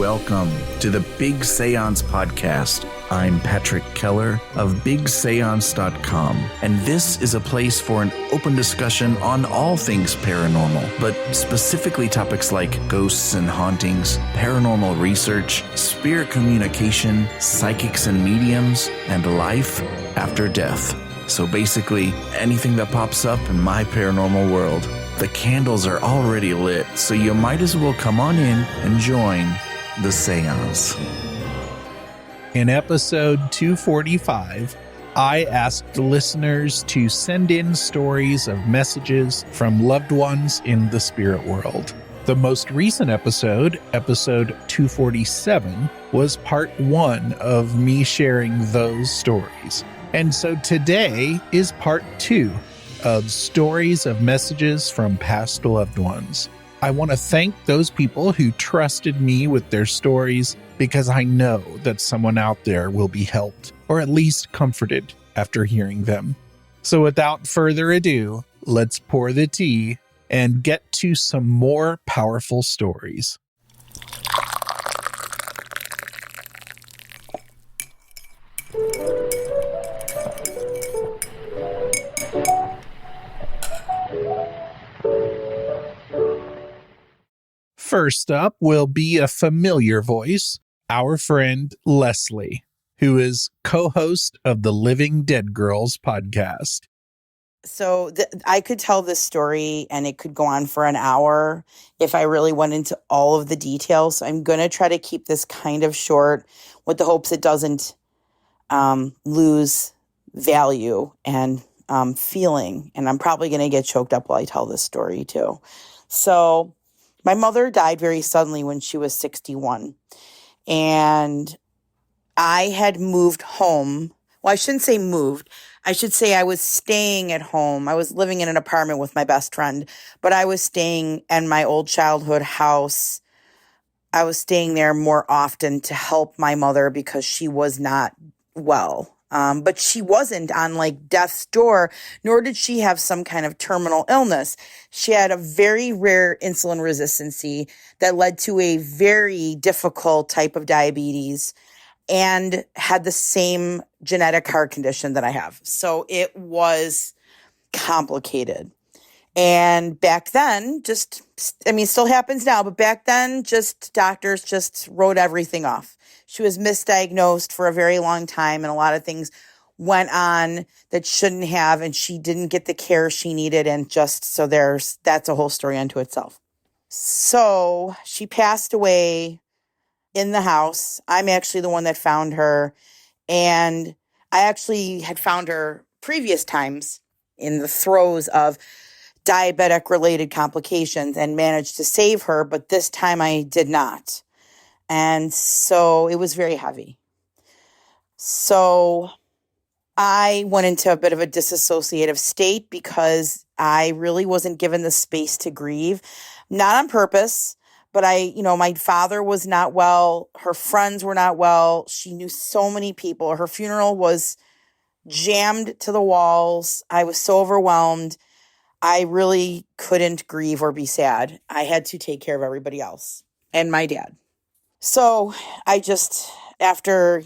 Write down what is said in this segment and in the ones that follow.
welcome to the Big Seance podcast. I'm Patrick Keller of BigSeance.com, and this is a place for an open discussion on all things paranormal, but specifically topics like ghosts and hauntings, paranormal research, spirit communication, psychics and mediums, and life after death. So basically, anything that pops up in my paranormal world. The candles are already lit, so you might as well come on in and join the seance. In episode 245, I asked listeners to send in stories of messages from loved ones in the spirit world. The most recent episode, episode 247, was part 1 of me sharing those stories. And so today is part 2 of stories of messages from past loved ones. I want to thank those people who trusted me with their stories because I know that someone out there will be helped or at least comforted after hearing them. So without further ado, let's pour the tea and get to some more powerful stories. First up will be a familiar voice, our friend Leslie, who is co-host of the Living Dead Girls podcast. So I could tell this story and it could go on for an hour if I really went into all of the details. So I'm going to try to keep this kind of short with the hopes it doesn't lose value and feeling. And I'm probably going to get choked up while I tell this story too. So my mother died very suddenly when she was 61. And I had moved home. Well, I shouldn't say moved. I should say I was staying at home. I was living in an apartment with my best friend, but I was staying in my old childhood house. I was staying there more often to help my mother because she was not well. But she wasn't on like death's door, nor did she have some kind of terminal illness. She had a very rare insulin resistancy that led to a very difficult type of diabetes and had the same genetic heart condition that I have. So it was complicated. And back then, still happens now, but back then, doctors just wrote everything off. She was misdiagnosed for a very long time, and a lot of things went on that shouldn't have, and she didn't get the care she needed, and that's a whole story unto itself. So she passed away in the house. I'm actually the one that found her, and I actually had found her previous times in the throes of diabetic-related complications and managed to save her, but this time I did not. And so it was very heavy. So I went into a bit of a disassociative state because I really wasn't given the space to grieve, not on purpose, but my father was not well. Her friends were not well. She knew so many people. Her funeral was jammed to the walls. I was so overwhelmed. I really couldn't grieve or be sad. I had to take care of everybody else and my dad. So I just, after,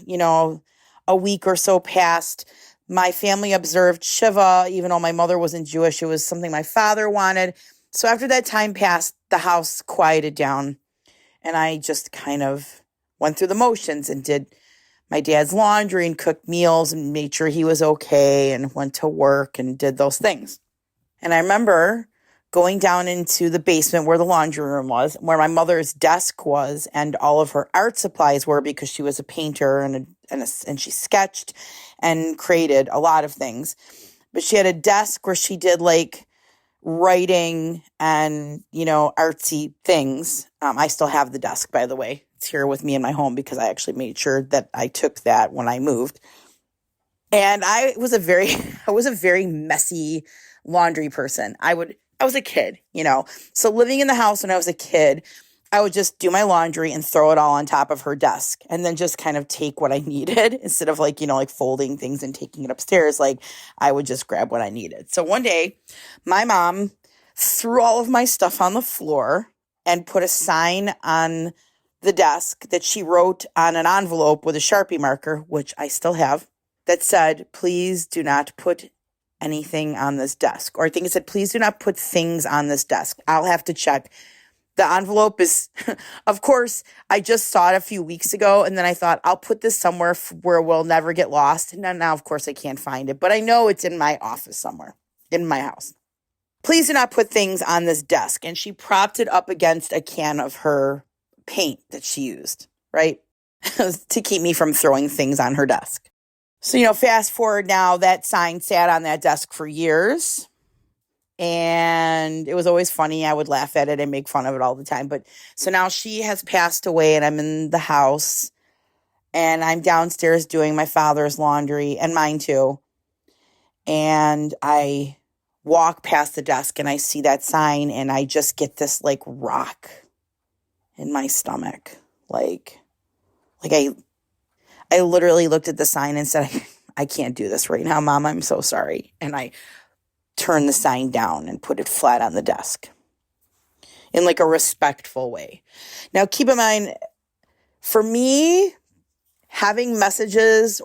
a week or so passed, my family observed Shiva, even though my mother wasn't Jewish. It was something my father wanted. So after that time passed, the house quieted down, and I just kind of went through the motions and did my dad's laundry and cooked meals and made sure he was okay and went to work and did those things. And I remember going down into the basement where the laundry room was, where my mother's desk was, and all of her art supplies were, because she was a painter and she sketched and created a lot of things. But she had a desk where she did like writing and, artsy things. I still have the desk, by the way. It's here with me in my home because I actually made sure that I took that when I moved. And I was a very messy laundry person. I was a kid, So living in the house when I was a kid, I would just do my laundry and throw it all on top of her desk and then just kind of take what I needed instead of like folding things and taking it upstairs. Like I would just grab what I needed. So one day my mom threw all of my stuff on the floor and put a sign on the desk that she wrote on an envelope with a Sharpie marker, which I still have, that said, please do not put anything on this desk. Or I think it said, please do not put things on this desk. I'll have to check. The envelope is, of course, I just saw it a few weeks ago, and then I thought, I'll put this somewhere where it will never get lost. And now, of course, I can't find it, but I know it's in my office somewhere, in my house. Please do not put things on this desk. And she propped it up against a can of her paint that she used, right? To keep me from throwing things on her desk. So, fast forward now, that sign sat on that desk for years. And it was always funny. I would laugh at it and make fun of it all the time. But so now she has passed away and I'm in the house and I'm downstairs doing my father's laundry and mine too. And I walk past the desk and I see that sign and I just get this like rock in my stomach. Like I literally looked at the sign and said, I can't do this right now, Mom. I'm so sorry. And I turned the sign down and put it flat on the desk in like a respectful way. Now, keep in mind, for me, having messages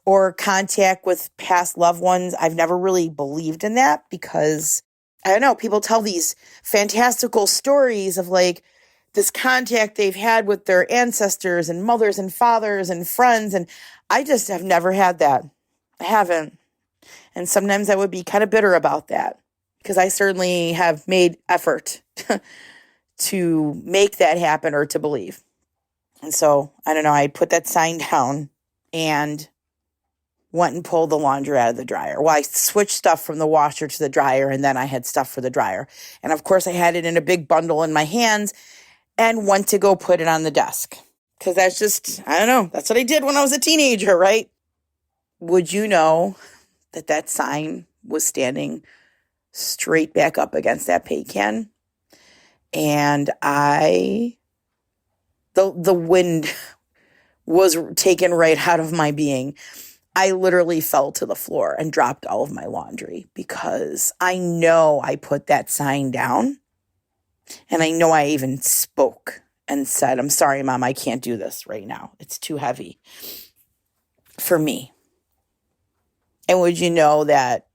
or contact with past loved ones, I've never really believed in that because, I don't know, people tell these fantastical stories of like this contact they've had with their ancestors and mothers and fathers and friends. And I just have never had that. I haven't. And sometimes I would be kind of bitter about that because I certainly have made effort to make that happen or to believe. And so, I don't know, I put that sign down and went and pulled the laundry out of the dryer. Well, I switched stuff from the washer to the dryer, and then I had stuff for the dryer. And of course, I had it in a big bundle in my hands and went to go put it on the desk. Because that's just, I don't know, that's what I did when I was a teenager, right? Would you know that sign was standing straight back up against that paint can? And the wind was taken right out of my being. I literally fell to the floor and dropped all of my laundry because I know I put that sign down. And I know I even spoke and said, I'm sorry, Mom, I can't do this right now. It's too heavy for me. And would you know that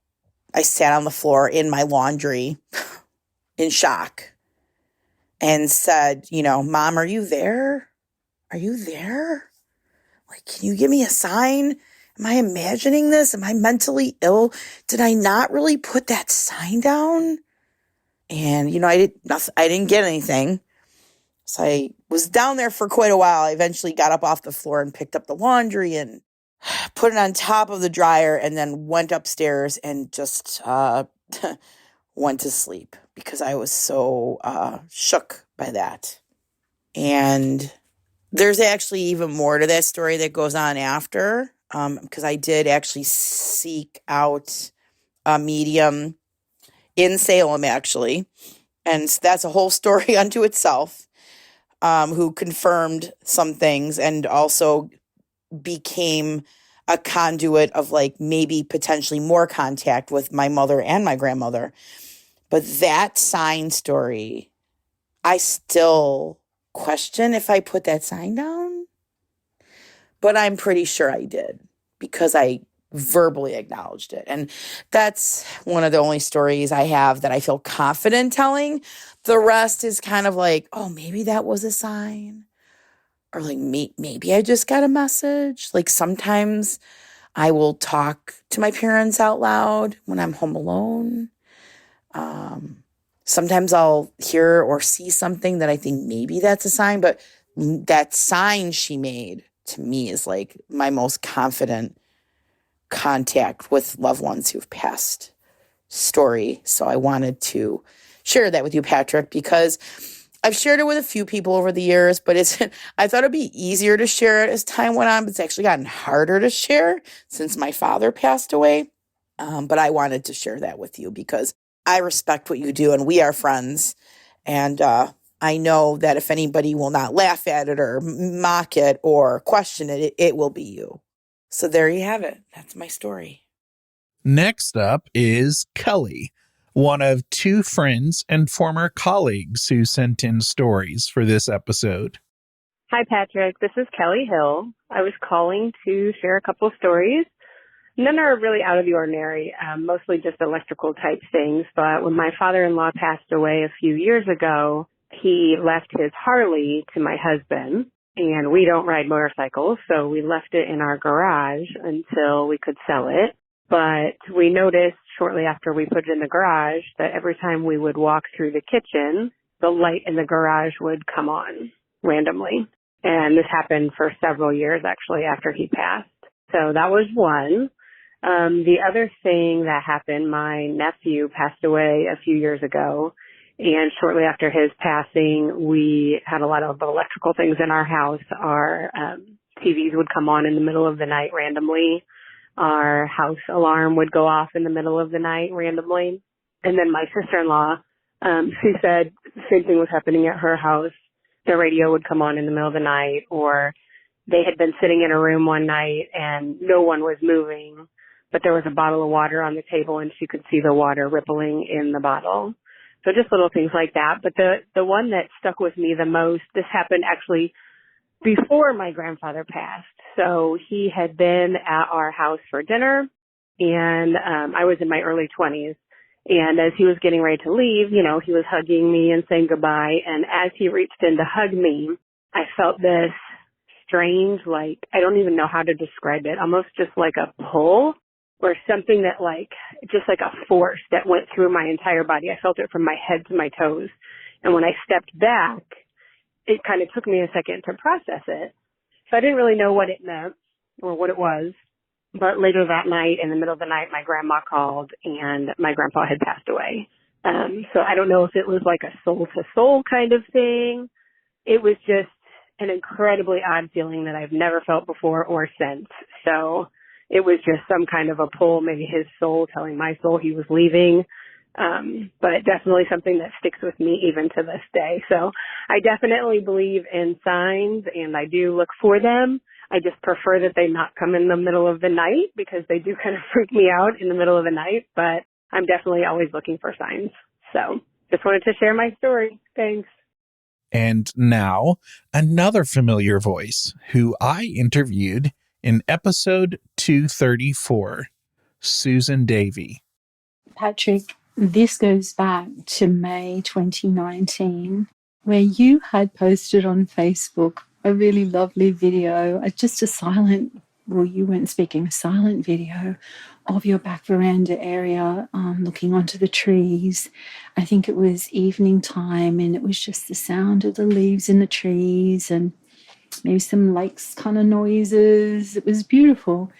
I sat on the floor in my laundry in shock and said, Mom, are you there? Are you there? Like, can you give me a sign? Am I imagining this? Am I mentally ill? Did I not really put that sign down? And, I didn't get anything. So I was down there for quite a while. I eventually got up off the floor and picked up the laundry and put it on top of the dryer and then went upstairs and just went to sleep because I was so shook by that. And there's actually even more to that story that goes on after because I did actually seek out a medium in Salem, actually. And that's a whole story unto itself, who confirmed some things and also became a conduit of like maybe potentially more contact with my mother and my grandmother. But that sign story, I still question if I put that sign down. But I'm pretty sure I did because I verbally acknowledged it. And that's one of the only stories I have that I feel confident telling. The rest is kind of like, oh, maybe that was a sign. Or like, maybe I just got a message. Like sometimes I will talk to my parents out loud when I'm home alone. Sometimes I'll hear or see something that I think maybe that's a sign. But that sign she made to me is like my most confident contact with loved ones who've passed story. So I wanted to share that with you, Patrick, because I've shared it with a few people over the years, but I thought it'd be easier to share it as time went on, but it's actually gotten harder to share since my father passed away. But I wanted to share that with you because I respect what you do and we are friends. And I know that if anybody will not laugh at it or mock it or question it, it will be you. So there you have it. That's my story. Next up is Kelly, one of two friends and former colleagues who sent in stories for this episode. Hi, Patrick. This is Kelly Hill. I was calling to share a couple of stories. None are really out of the ordinary, mostly just electrical type things. But when my father-in-law passed away a few years ago, he left his Harley to my husband. And we don't ride motorcycles, so we left it in our garage until we could sell it. But we noticed shortly after we put it in the garage that every time we would walk through the kitchen, the light in the garage would come on randomly. And this happened for several years, actually, after he passed. So that was one. The other thing that happened, my nephew passed away a few years ago. And shortly after his passing, we had a lot of electrical things in our house. Our TVs would come on in the middle of the night randomly. Our house alarm would go off in the middle of the night randomly. And then my sister-in-law, she said the same thing was happening at her house. The radio would come on in the middle of the night, or they had been sitting in a room one night and no one was moving, but there was a bottle of water on the table and she could see the water rippling in the bottle. So just little things like that. But the one that stuck with me the most, this happened actually before my grandfather passed. So he had been at our house for dinner, and I was in my early 20s. And as he was getting ready to leave, you know, he was hugging me and saying goodbye. And as he reached in to hug me, I felt this strange, like, I don't even know how to describe it, almost just like a pull or something that like, just like a force that went through my entire body. I felt it from my head to my toes. And when I stepped back, it kind of took me a second to process it. So I didn't really know what it meant or what it was. But later that night, in the middle of the night, my grandma called and my grandpa had passed away. So I don't know if it was like a soul-to-soul kind of thing. It was just an incredibly odd feeling that I've never felt before or since. So it was just some kind of a pull, maybe his soul telling my soul he was leaving. But definitely something that sticks with me even to this day. So I definitely believe in signs and I do look for them. I just prefer that they not come in the middle of the night because they do kind of freak me out in the middle of the night, but I'm definitely always looking for signs. So just wanted to share my story. Thanks. And now another familiar voice who I interviewed in episode 234, Susan Davy. Patrick, this goes back to May 2019, where you had posted on Facebook a really lovely video, just a silent, well, you weren't speaking, a silent video of your back veranda area, looking onto the trees. I think it was evening time and it was just the sound of the leaves in the trees and maybe some lakes kind of noises. It was beautiful.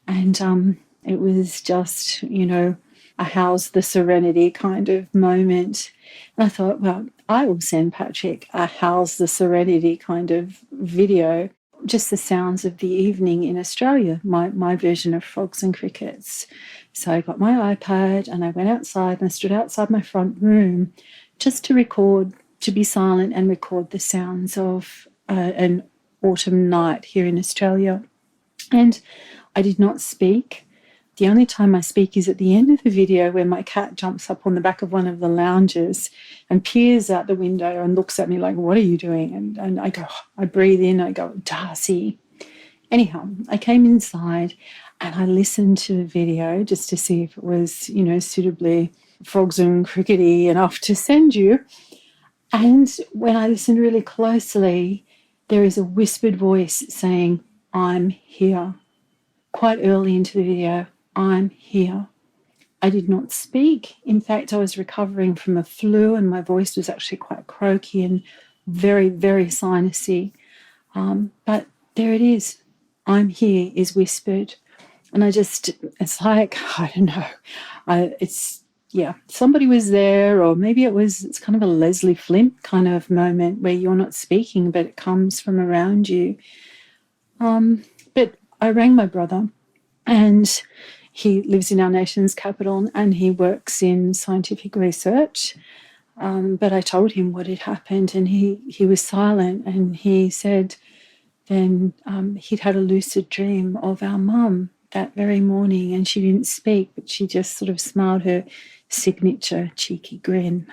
And it was just, you know, a how's the serenity kind of moment. And I thought, well, I will send Patrick a how's the serenity kind of video, just the sounds of the evening in Australia, my version of frogs and crickets. So I got my iPad and I went outside and I stood outside my front room just to record, to be silent and record the sounds of an autumn night here in Australia. And I did not speak. The only time I speak is at the end of the video where my cat jumps up on the back of one of the lounges and peers out the window and looks at me like, what are you doing? And I go, I breathe in, I go, Darcy. Anyhow, I came inside and I listened to the video just to see if it was, you know, suitably frogs and crickety enough to send you. And when I listened really closely, there is a whispered voice saying, I'm here. Quite early into the video, I'm here. I did not speak. In fact, I was recovering from a flu and my voice was actually quite croaky and very, very sinusy. But there it is. I'm here is whispered. And it's like, I don't know. Somebody was there, or maybe it's kind of a Leslie Flint kind of moment where you're not speaking, but it comes from around you. But I rang my brother, and he lives in our nation's capital and he works in scientific research. But I told him what had happened and he was silent, and he said then he'd had a lucid dream of our mum that very morning, and she didn't speak, but she just sort of smiled her signature cheeky grin.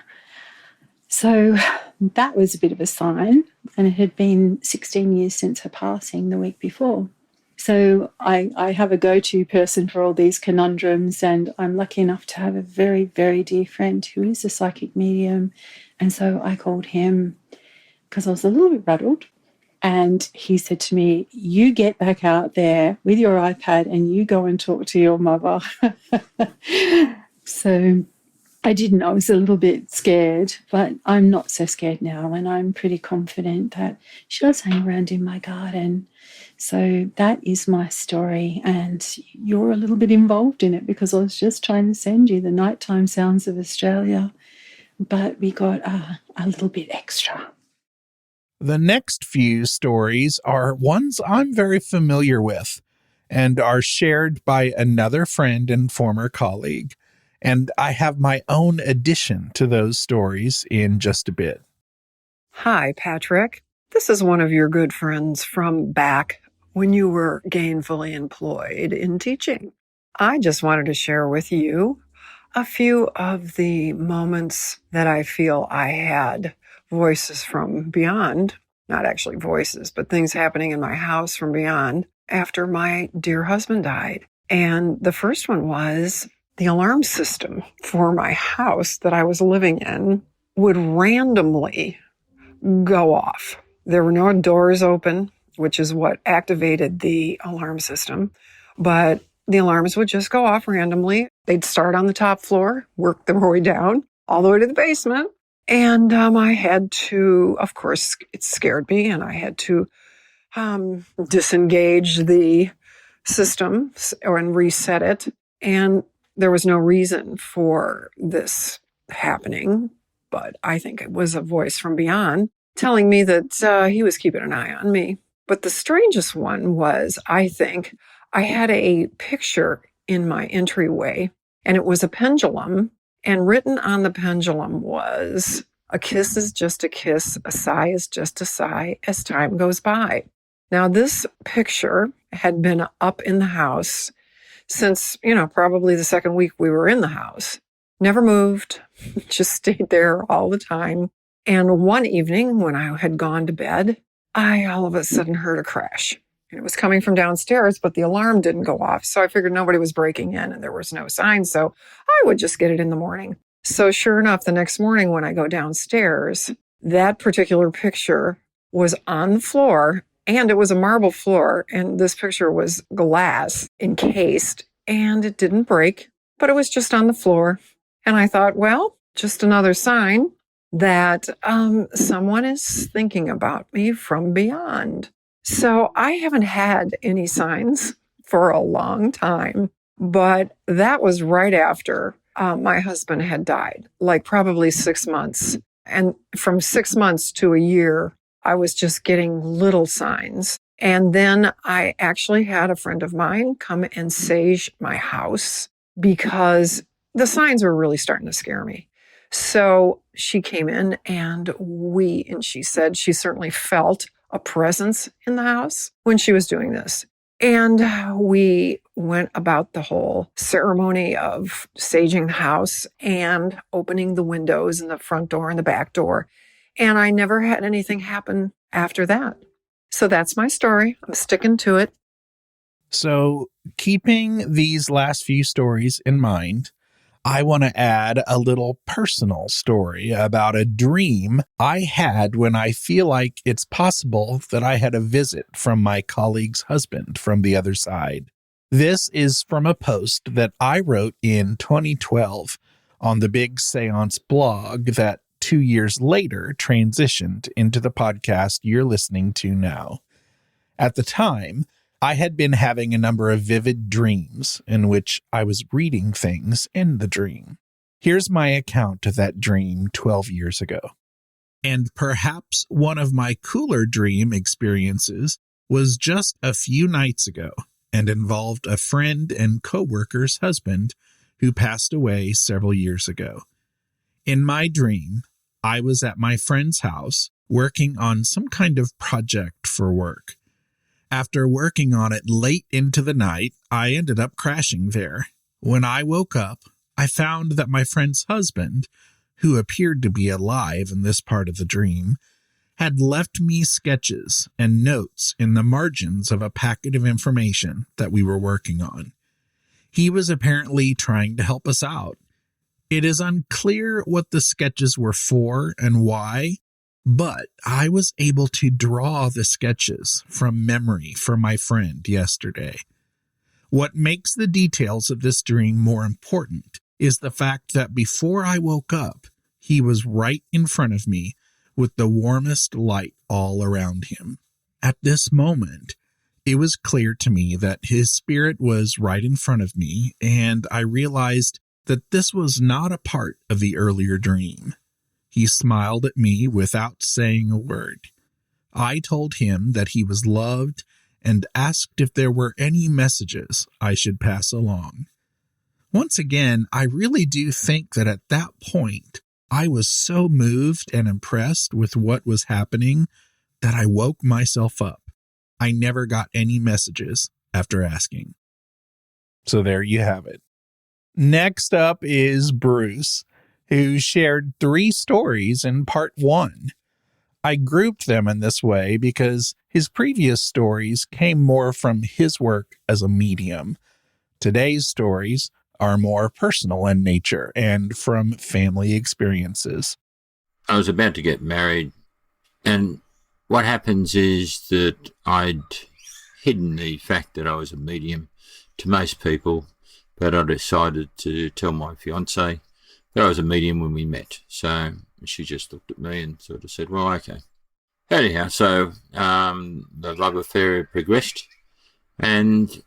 So that was a bit of a sign, and it had been 16 years since her passing the week before. So I have a go-to person for all these conundrums, and I'm lucky enough to have a very, very dear friend who is a psychic medium. And so I called him because I was a little bit rattled. And he said to me, you get back out there with your iPad and you go and talk to your mother. So I didn't. I was a little bit scared, but I'm not so scared now. And I'm pretty confident that she does hang around in my garden. So that is my story. And you're a little bit involved in it because I was just trying to send you the nighttime sounds of Australia. But we got a little bit extra. The next few stories are ones I'm very familiar with and are shared by another friend and former colleague. And I have my own addition to those stories in just a bit. Hi, Patrick. This is one of your good friends from back when you were gainfully employed in teaching. I just wanted to share with you a few of the moments that I feel I had voices from beyond, not actually voices, but things happening in my house from beyond after my dear husband died. And the first one was the alarm system for my house that I was living in would randomly go off. There were no doors open, which is what activated the alarm system, but the alarms would just go off randomly. They'd start on the top floor, work their way down all the way to the basement. And I had to, of course, it scared me, and I had to disengage the system and reset it. And there was no reason for this happening, but I think it was a voice from beyond telling me that he was keeping an eye on me. But the strangest one was, I think, I had a picture in my entryway, and it was a pendulum, and written on the pendulum was, a kiss is just a kiss, a sigh is just a sigh as time goes by. Now, this picture had been up in the house since, probably the second week we were in the house. Never moved, just stayed there all the time. And one evening when I had gone to bed, I all of a sudden heard a crash. And it was coming from downstairs, but the alarm didn't go off. So I figured nobody was breaking in and there was no sign. So I would just get it in the morning. So sure enough, the next morning when I go downstairs, that particular picture was on the floor, and it was a marble floor. And this picture was glass encased, and it didn't break, but it was just on the floor. And I thought, well, just another sign that someone is thinking about me from beyond. So I haven't had any signs for a long time, but that was right after my husband had died, like probably 6 months. And from 6 months to a year, I was just getting little signs. And then I actually had a friend of mine come and sage my house because the signs were really starting to scare me. So she came in and she said she certainly felt a presence in the house when she was doing this. And we went about the whole ceremony of saging the house and opening the windows and the front door and the back door. And I never had anything happen after that. So that's my story. I'm sticking to it. So, keeping these last few stories in mind, I want to add a little personal story about a dream I had when I feel like it's possible that I had a visit from my colleague's husband from the other side. This is from a post that I wrote in 2012 on the Big Seance blog that 2 years later transitioned into the podcast you're listening to now. At the time, I had been having a number of vivid dreams in which I was reading things in the dream. Here's my account of that dream 12 years ago. And perhaps one of my cooler dream experiences was just a few nights ago and involved a friend and coworker's husband who passed away several years ago. In my dream, I was at my friend's house working on some kind of project for work. After working on it late into the night, I ended up crashing there. When I woke up, I found that my friend's husband, who appeared to be alive in this part of the dream, had left me sketches and notes in the margins of a packet of information that we were working on. He was apparently trying to help us out. It is unclear what the sketches were for and why, but I was able to draw the sketches from memory for my friend yesterday. What makes the details of this dream more important is the fact that before I woke up, he was right in front of me with the warmest light all around him. At this moment, it was clear to me that his spirit was right in front of me, and I realized that this was not a part of the earlier dream. He smiled at me without saying a word. I told him that he was loved and asked if there were any messages I should pass along. Once again, I really do think that at that point, I was so moved and impressed with what was happening that I woke myself up. I never got any messages after asking. So there you have it. Next up is Bruce, who shared 3 stories in part 1. I grouped them in this way because his previous stories came more from his work as a medium. Today's stories are more personal in nature and from family experiences. I was about to get married, and what happens is that I'd hidden the fact that I was a medium to most people, but I decided to tell my fiancée that I was a medium when we met. So she just looked at me and sort of said, well, okay. Anyhow, so the love affair progressed, and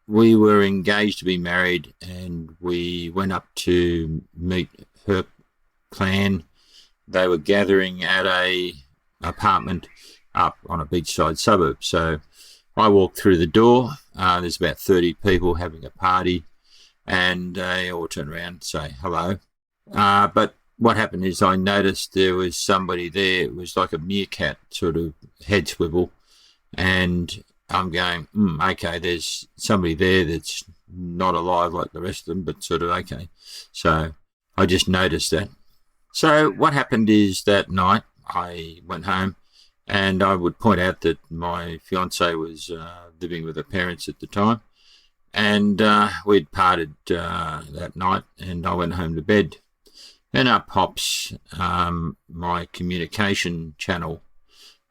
we were engaged to be married, and we went up to meet her clan. They were gathering at a apartment up on a beachside suburb. So I walked through the door. There's about 30 people having a party, and they all turned around and say hello. But what happened is I noticed there was somebody there. It was like a meerkat sort of head swivel, and I'm going, okay, there's somebody there that's not alive like the rest of them, but sort of okay. So I just noticed that. So what happened is that night I went home, and I would point out that my fiancée was living with her parents at the time, and we'd parted that night, and I went home to bed. Then up pops my communication channel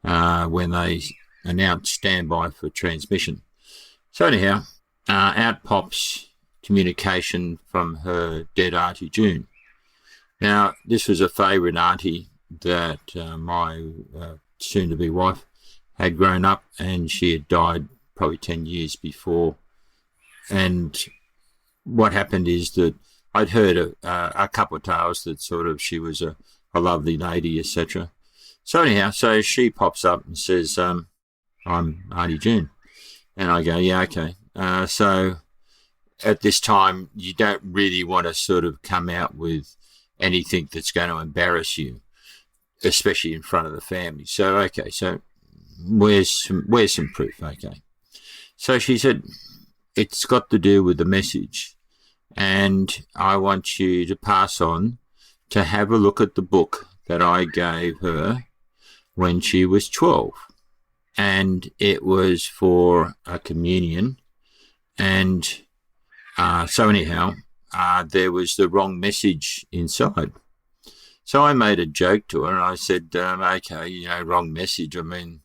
when they announced standby for transmission. So anyhow, out pops communication from her dead Auntie June. Now, this was a favourite auntie that my soon-to-be wife had grown up, and she had died probably 10 years before. And what happened is that I'd heard a couple of tales that sort of she was a lovely lady, etc. So anyhow, so she pops up and says, I'm Auntie June. And I go, yeah, okay. So at this time, you don't really want to sort of come out with anything that's going to embarrass you, especially in front of the family. So, okay, so where's some proof? Okay. So she said, it's got to do with the message, and I want you to pass on to have a look at the book that I gave her when she was 12. And it was for a communion. And so anyhow, there was the wrong message inside. So I made a joke to her, and I said, okay, wrong message. I mean,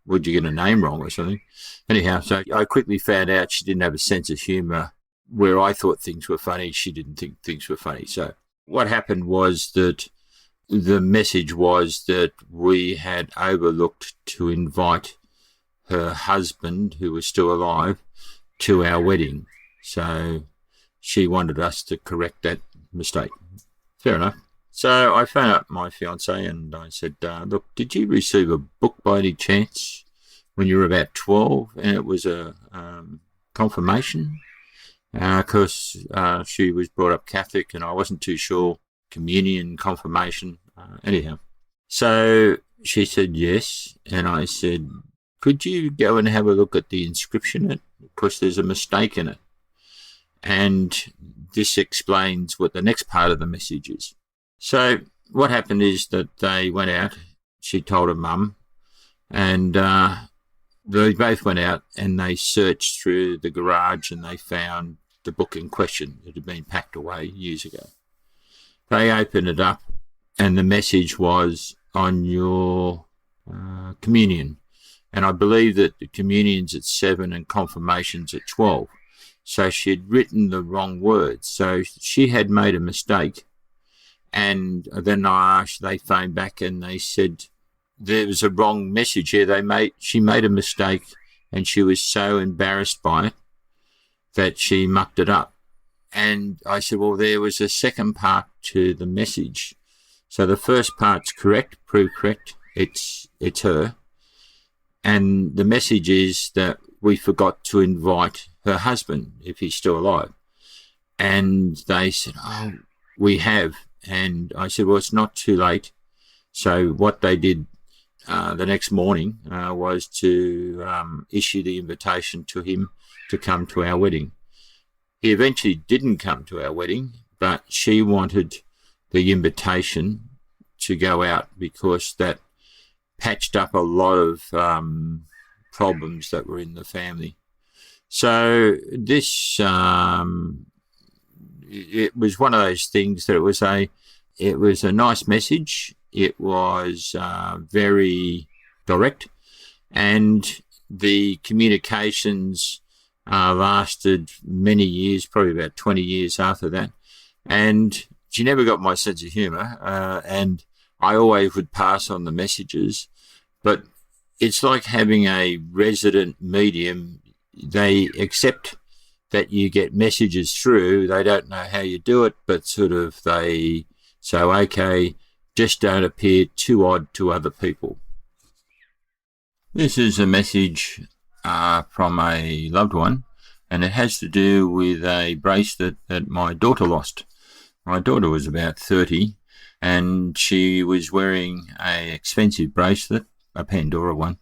would you get a name wrong or something? Anyhow, so I quickly found out she didn't have a sense of humour. Where I thought things were funny, she didn't think things were funny. So what happened was that the message was that we had overlooked to invite her husband, who was still alive, to our wedding. So she wanted us to correct that mistake. Fair enough. So I phoned up my fiancée and I said, look, did you receive a book by any chance when you were about 12? And it was a confirmation. Because she was brought up Catholic, and I wasn't too sure, communion, confirmation, anyhow. So she said yes, and I said, could you go and have a look at the inscription? Because there's a mistake in it. And this explains what the next part of the message is. So what happened is that they went out. She told her mum, and they both went out and they searched through the garage and they found the book in question that had been packed away years ago. They opened it up and the message was on your communion. And I believe that the communion's at 7 and confirmation's at 12. So she had written the wrong words. So she had made a mistake. And then they phoned back and they said there was a wrong message here. She made a mistake and she was so embarrassed by it that she mucked it up. And I said, well, there was a second part to the message. So the first part's correct, proved correct. It's her. And the message is that we forgot to invite her husband if he's still alive. And they said, oh, we have. And I said, well, it's not too late. So what they did the next morning was to issue the invitation to him to come to our wedding. He eventually didn't come to our wedding, but she wanted the invitation to go out because that patched up a lot of problems that were in the family. So this, it was one of those things that it was a nice message. It was very direct, and the communications lasted many years, probably about 20 years after that. And she never got my sense of humour, and I always would pass on the messages. But it's like having a resident medium. They accept that you get messages through. They don't know how you do it, but okay, just don't appear too odd to other people. This is a message from a loved one, and it has to do with a bracelet that my daughter lost. My daughter was about 30, and she was wearing an expensive bracelet, a Pandora one,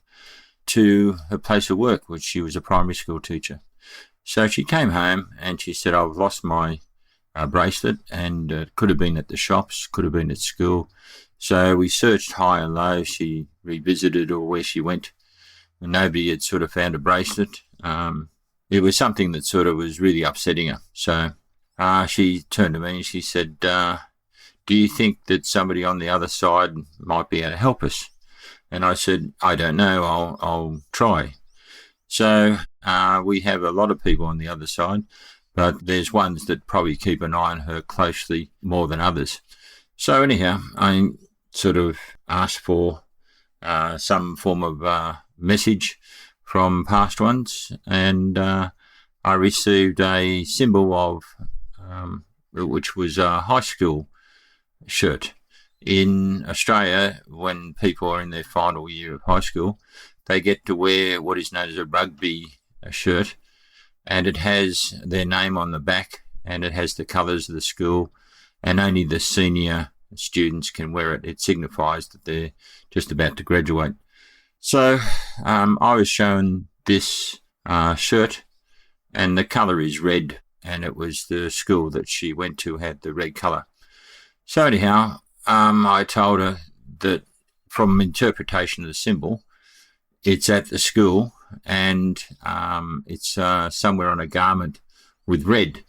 to her place of work, which she was a primary school teacher. So she came home and she said, I've lost my bracelet, and it could have been at the shops, could have been at school. So we searched high and low. She revisited or where she went. Nobody had found a bracelet. It was something that was really upsetting her. So she turned to me and she said, do you think that somebody on the other side might be able to help us? And I said, I don't know, I'll try. So we have a lot of people on the other side, but there's ones that probably keep an eye on her closely more than others. So anyhow, I asked for some form of message from past ones, and I received a symbol of, which was a high school shirt. In Australia, when people are in their final year of high school, they get to wear what is known as a rugby shirt, and it has their name on the back, and it has the colours of the school, and only the senior students can wear it. It signifies that they're just about to graduate. So I was shown this shirt, and the colour is red, and it was the school that she went to had the red colour. So anyhow, I told her that from interpretation of the symbol, it's at the school, and it's somewhere on a garment with red,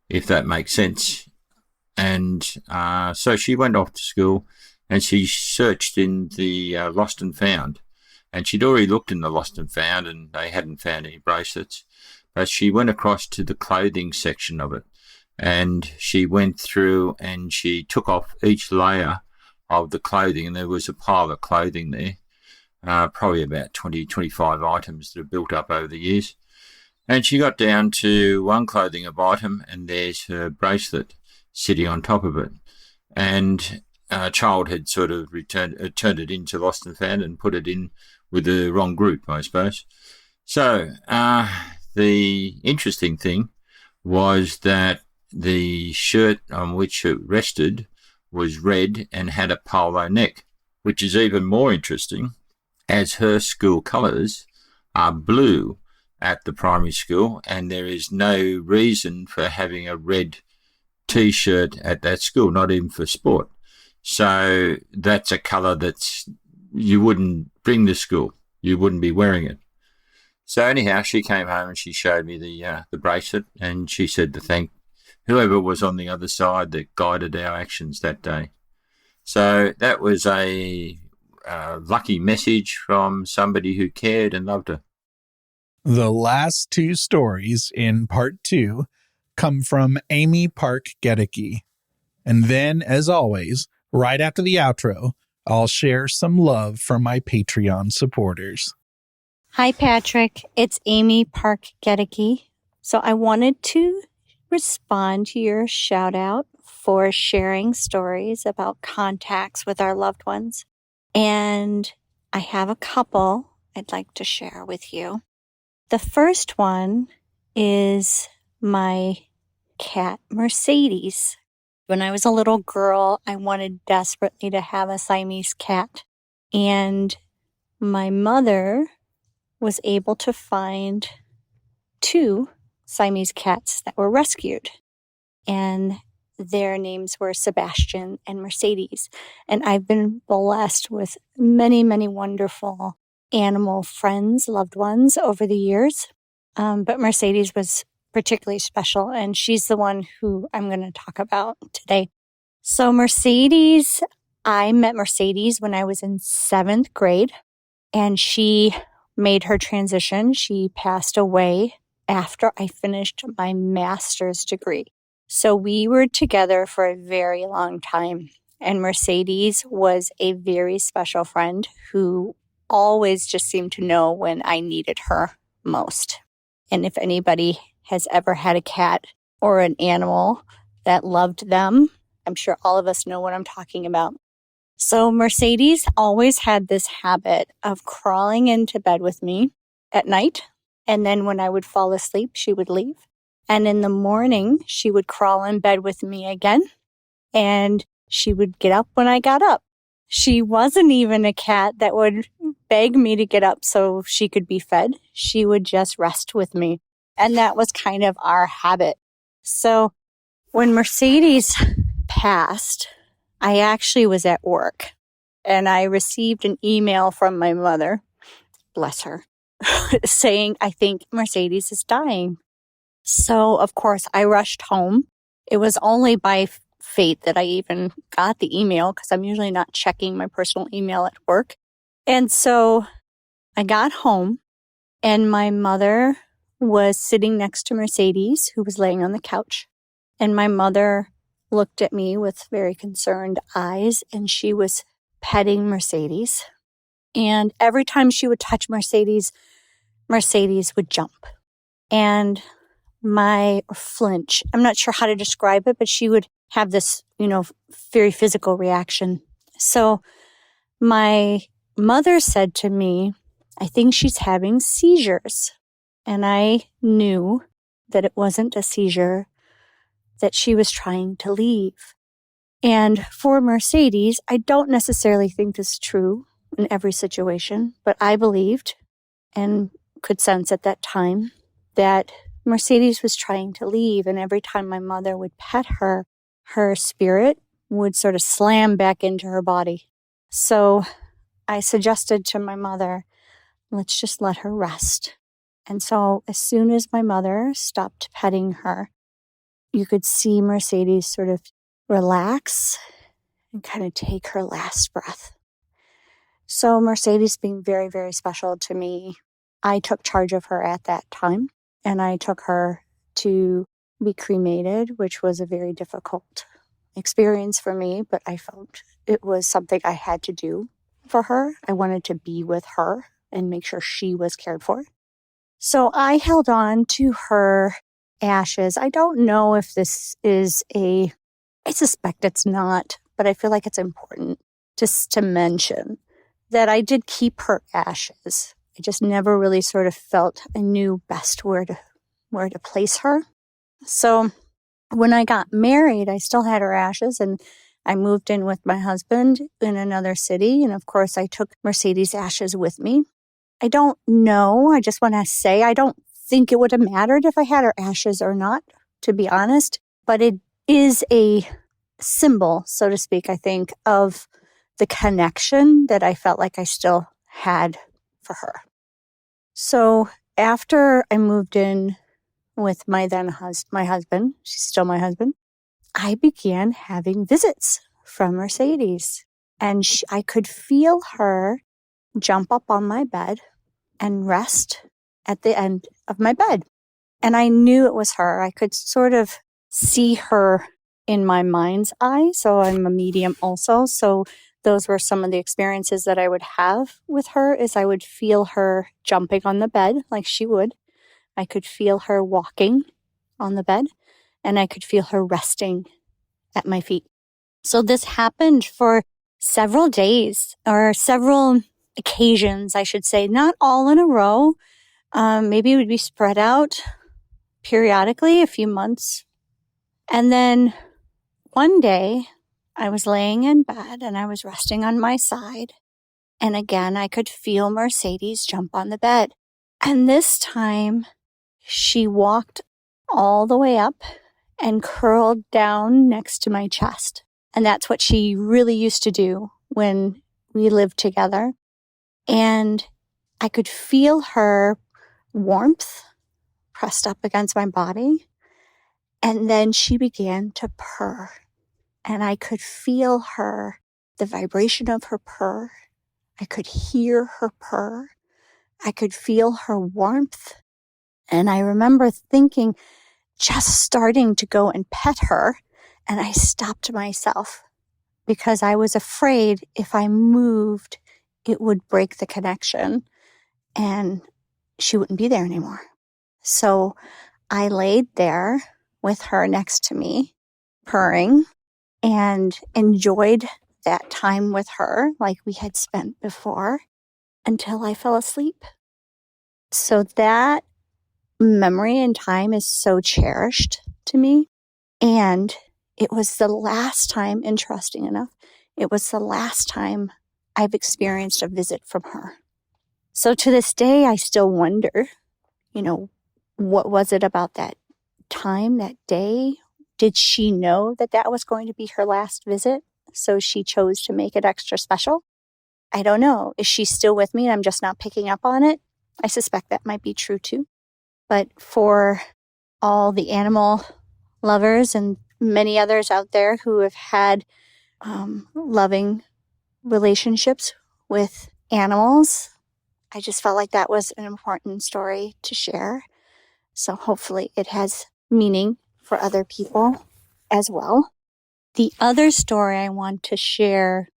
if that makes sense. And so she went off to school and she searched in the lost and found. And she'd already looked in the lost and found, and they hadn't found any bracelets. But she went across to the clothing section of it. And she went through and she took off each layer of the clothing. And there was a pile of clothing there, probably about 20, 25 items that have built up over the years. And she got down to one clothing item, and there's her bracelet sitting on top of it. And a child had turned it into lost and found and put it in with the wrong group, I suppose. So the interesting thing was that the shirt on which it rested was red and had a polo neck, which is even more interesting as her school colours are blue at the primary school, and there is no reason for having a red T-shirt at that school, not even for sport. So that's a colour that's you wouldn't bring to school. You wouldn't be wearing it. So anyhow, she came home and she showed me the bracelet, and she said to thank whoever was on the other side that guided our actions that day. So that was a lucky message from somebody who cared and loved her. The last two stories in part 2 come from Amy Park Goeddeke. And then, as always, right after the outro, I'll share some love from my Patreon supporters. Hi, Patrick. It's Amy Park Goeddeke. So I wanted to respond to your shout out for sharing stories about contacts with our loved ones. And I have a couple I'd like to share with you. The first one is my cat, Mercedes. When I was a little girl, I wanted desperately to have a Siamese cat. And my mother was able to find 2 Siamese cats that were rescued. And their names were Sebastian and Mercedes. And I've been blessed with many, many wonderful animal friends, loved ones over the years. But Mercedes was particularly special, and she's the one who I'm going to talk about today. So Mercedes, I met Mercedes when I was in 7th grade, and she made her transition. She passed away after I finished my master's degree. So we were together for a very long time, and Mercedes was a very special friend who always just seemed to know when I needed her most. And if anybody has ever had a cat or an animal that loved them, I'm sure all of us know what I'm talking about. So Mercedes always had this habit of crawling into bed with me at night. And then when I would fall asleep, she would leave. And in the morning, she would crawl in bed with me again. And she would get up when I got up. She wasn't even a cat that would beg me to get up so she could be fed. She would just rest with me. And that was kind of our habit. So when Mercedes passed, I actually was at work, and I received an email from my mother, bless her, saying, I think Mercedes is dying. So, of course, I rushed home. It was only by fate that I even got the email, because I'm usually not checking my personal email at work. And so I got home, and my mother was sitting next to Mercedes, who was laying on the couch. And my mother looked at me with very concerned eyes, and she was petting Mercedes. And every time she would touch Mercedes, Mercedes would jump and flinch. I'm not sure how to describe it, but she would have this, very physical reaction. So my mother said to me, I think she's having seizures. And I knew that it wasn't a seizure, that she was trying to leave. And for Mercedes, I don't necessarily think this is true in every situation, but I believed and could sense at that time that Mercedes was trying to leave. And every time my mother would pet her, her spirit would sort of slam back into her body. So I suggested to my mother, let's just let her rest. And so as soon as my mother stopped petting her, you could see Mercedes sort of relax and kind of take her last breath. So Mercedes being very, very special to me, I took charge of her at that time, and I took her to be cremated, which was a very difficult experience for me, but I felt it was something I had to do for her. I wanted to be with her and make sure she was cared for. So I held on to her ashes. I don't know if this is I suspect it's not, but I feel like it's important just to mention that I did keep her ashes. I just never really sort of felt I knew best where to place her. So when I got married, I still had her ashes, and I moved in with my husband in another city. And of course, I took Mercedes' ashes with me. I don't know. I just want to say I don't think it would have mattered if I had her ashes or not, to be honest. But it is a symbol, so to speak, I think, of the connection that I felt like I still had for her. So after I moved in with my husband, she's still my husband, I began having visits from Mercedes. And I could feel her jump up on my bed and rest at the end of my bed. And I knew it was her. I could sort of see her in my mind's eye. So I'm a medium also. So those were some of the experiences that I would have with her, is I would feel her jumping on the bed like she would. I could feel her walking on the bed, and I could feel her resting at my feet. So this happened for several days, or several occasions, I should say, not all in a row. Maybe it would be spread out periodically, a few months. And then one day I was laying in bed and I was resting on my side. And again, I could feel Mercedes jump on the bed. And this time she walked all the way up and curled down next to my chest. And that's what she really used to do when we lived together. And I could feel her warmth pressed up against my body. And then she began to purr. And I could feel her, the vibration of her purr. I could hear her purr. I could feel her warmth. And I remember thinking, just starting to go and pet her. And I stopped myself because I was afraid if I moved, it would break the connection and she wouldn't be there anymore. So I laid there with her next to me, purring, and enjoyed that time with her like we had spent before until I fell asleep. So that memory and time is so cherished to me. And it was the last time, interesting enough, it was the last time I've experienced a visit from her. So to this day, I still wonder, what was it about that time, that day? Did she know that that was going to be her last visit? So she chose to make it extra special? I don't know. Is she still with me and I'm just not picking up on it? I suspect that might be true too. But for all the animal lovers and many others out there who have had loving relationships with animals, I just felt like that was an important story to share. So hopefully it has meaning for other people as well. The other story I want to share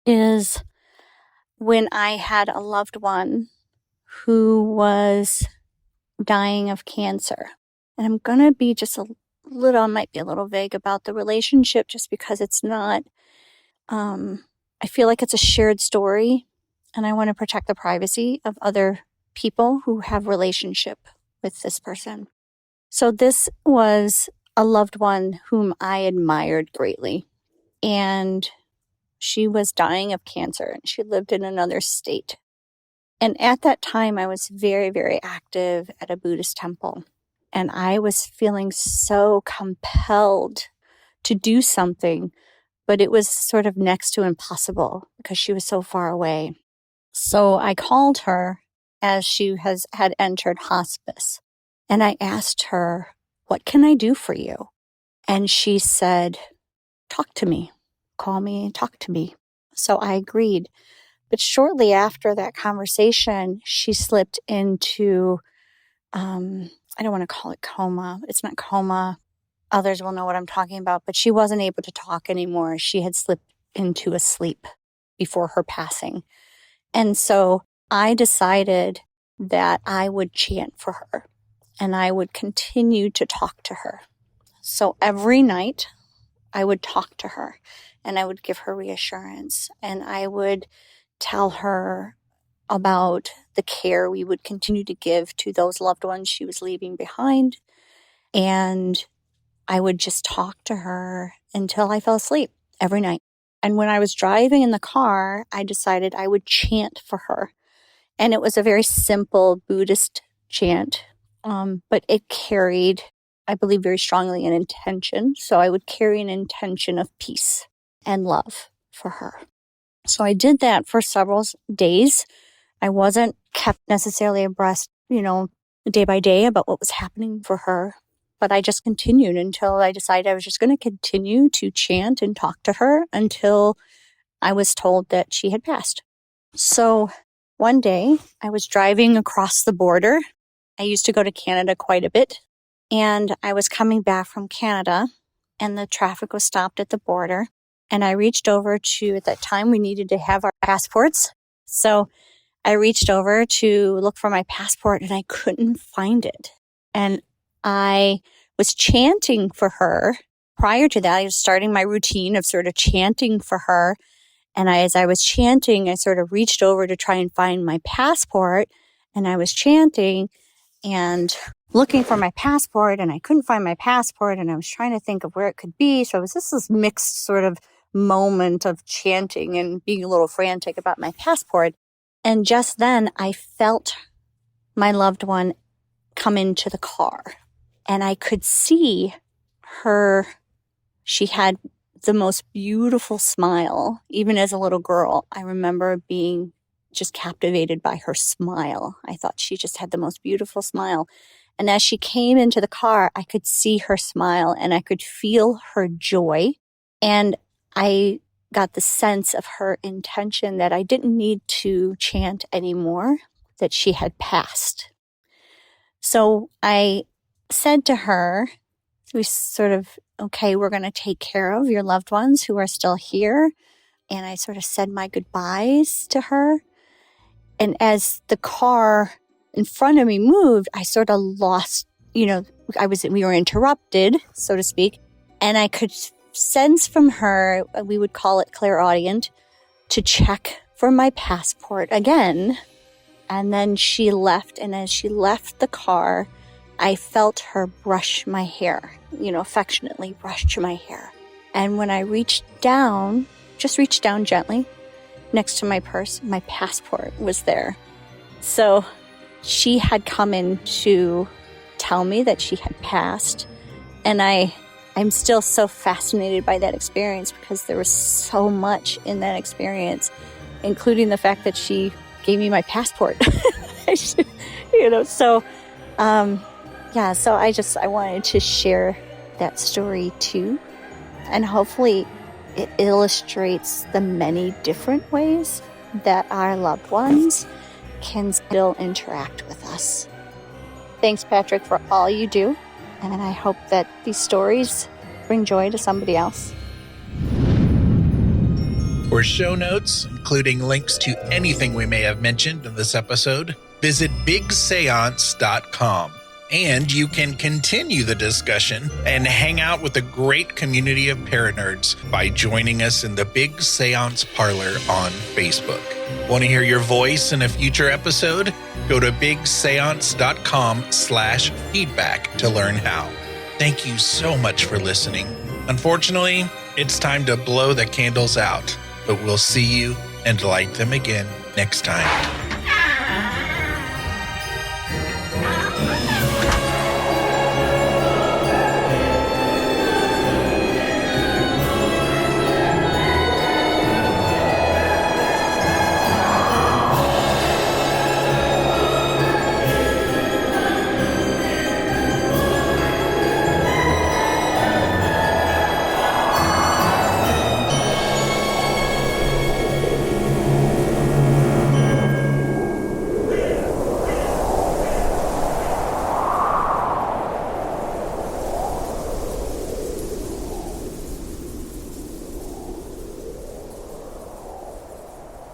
is when I had a loved one who was dying of cancer. And I'm going to be just I might be a little vague about the relationship just because it's not, I feel like it's a shared story and I want to protect the privacy of other people who have relationship with this person. So this was a loved one whom I admired greatly. And she was dying of cancer and she lived in another state. And at that time, I was very, very active at a Buddhist temple. And I was feeling so compelled to do something, but it was sort of next to impossible because she was so far away. So I called her as she had entered hospice. And I asked her, "What can I do for you?" And she said, "Talk to me. Call me and talk to me." So I agreed. But shortly after that conversation, she slipped into, I don't want to call it coma. It's not coma. Others will know what I'm talking about. But she wasn't able to talk anymore. She had slipped into a sleep before her passing. And so I decided that I would chant for her and I would continue to talk to her. So every night I would talk to her and I would give her reassurance and I would tell her about the care we would continue to give to those loved ones she was leaving behind. And I would just talk to her until I fell asleep every night. And when I was driving in the car, I decided I would chant for her. And it was a very simple Buddhist chant, but it carried I believe very strongly in intention. So I would carry an intention of peace and love for her. So I did that for several days. I wasn't kept necessarily abreast, day by day about what was happening for her. But I just continued until I decided I was just going to continue to chant and talk to her until I was told that she had passed. So one day I was driving across the border. I used to go to Canada quite a bit. And I was coming back from Canada and the traffic was stopped at the border. And I reached over to, at that time, we needed to have our passports. So I reached over to look for my passport and I couldn't find it. And I was chanting for her. Prior to that, I was starting my routine of sort of chanting for her. And as I was chanting, I sort of reached over to try and find my passport. And I was chanting and looking for my passport, and I couldn't find my passport. And I was trying to think of where it could be. So it was just this mixed sort of moment of chanting and being a little frantic about my passport. And just then I felt my loved one come into the car and I could see her. She had the most beautiful smile. Even as a little girl, I remember being just captivated by her smile. I thought she just had the most beautiful smile. And as she came into the car, I could see her smile and I could feel her joy. And I got the sense of her intention that I didn't need to chant anymore, that she had passed. So I said to her, we sort of, okay, we're going to take care of your loved ones who are still here. And I sort of said my goodbyes to her. And as the car in front of me moved, I sort of lost, we were interrupted, so to speak. And I could sense from her, we would call it clairaudient, to check for my passport again. And then she left. And as she left the car, I felt her brush my hair, affectionately brush my hair. And when I reached down gently next to my purse, my passport was there. So she had come in to tell me that she had passed. And I'm still so fascinated by that experience because there was so much in that experience, including the fact that she gave me my passport. So I wanted to share that story too. And hopefully it illustrates the many different ways that our loved ones can still interact with us. Thanks, Patrick, for all you do. And I hope that these stories bring joy to somebody else. For show notes, including links to anything we may have mentioned in this episode, visit bigseance.com. And you can continue the discussion and hang out with a great community of Paranerds by joining us in the Big Seance Parlor on Facebook. Want to hear your voice in a future episode? Go to bigseance.com/feedback to learn how. Thank you so much for listening. Unfortunately, it's time to blow the candles out, but we'll see you and light them again next time.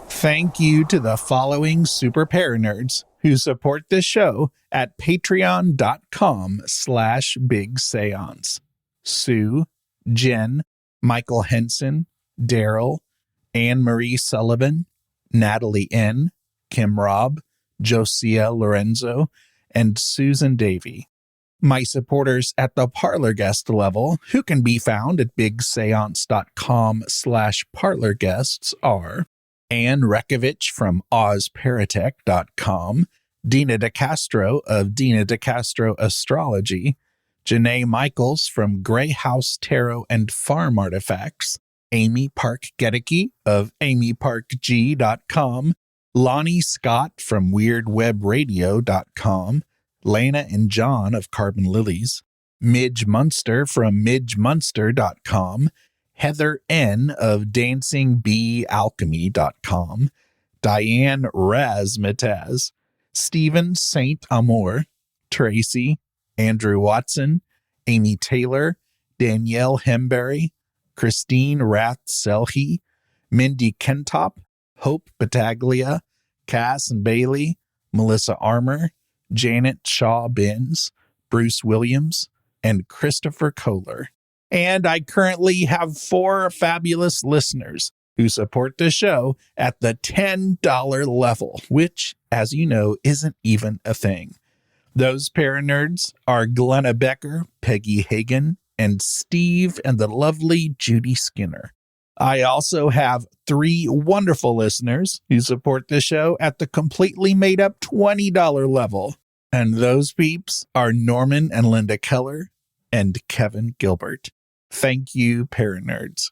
Thank you to the following super Paranerds who support this show at patreon.com/bigseance. Sue, Jen, Michael Henson, Daryl, Anne-Marie Sullivan, Natalie N., Kim Robb, Josiah Lorenzo, and Susan Davy. My supporters at the Parlor guest level, who can be found at bigseance.com/parlorguests, are Anne Rekovich from ozparatech.com, Dina DeCastro of Dina DeCastro Astrology, Janae Michaels from Grey House Tarot and Farm Artifacts, Amy Park Goeddeke of amyparkg.com, Lonnie Scott from weirdwebradio.com, Lana and John of Carbon Lilies, Midge Munster from midgemunster.com, Heather N. of dancingbeealchemy.com, Diane Razmataz, Stephen St. Amour, Tracy, Andrew Watson, Amy Taylor, Danielle Hemberry, Christine Rath-Selhe, Mindy Kentop, Hope Battaglia, Cass and Bailey, Melissa Armour, Janet Shaw Binns, Bruce Williams, and Christopher Kohler. And I currently have 4 fabulous listeners who support the show at the $10 level, which, as you know, isn't even a thing. Those Paranerds are Glenna Becker, Peggy Hagan, and Steve and the lovely Judy Skinner. I also have 3 wonderful listeners who support the show at the completely made up $20 level. And those peeps are Norman and Linda Keller and Kevin Gilbert. Thank you, Paranerds.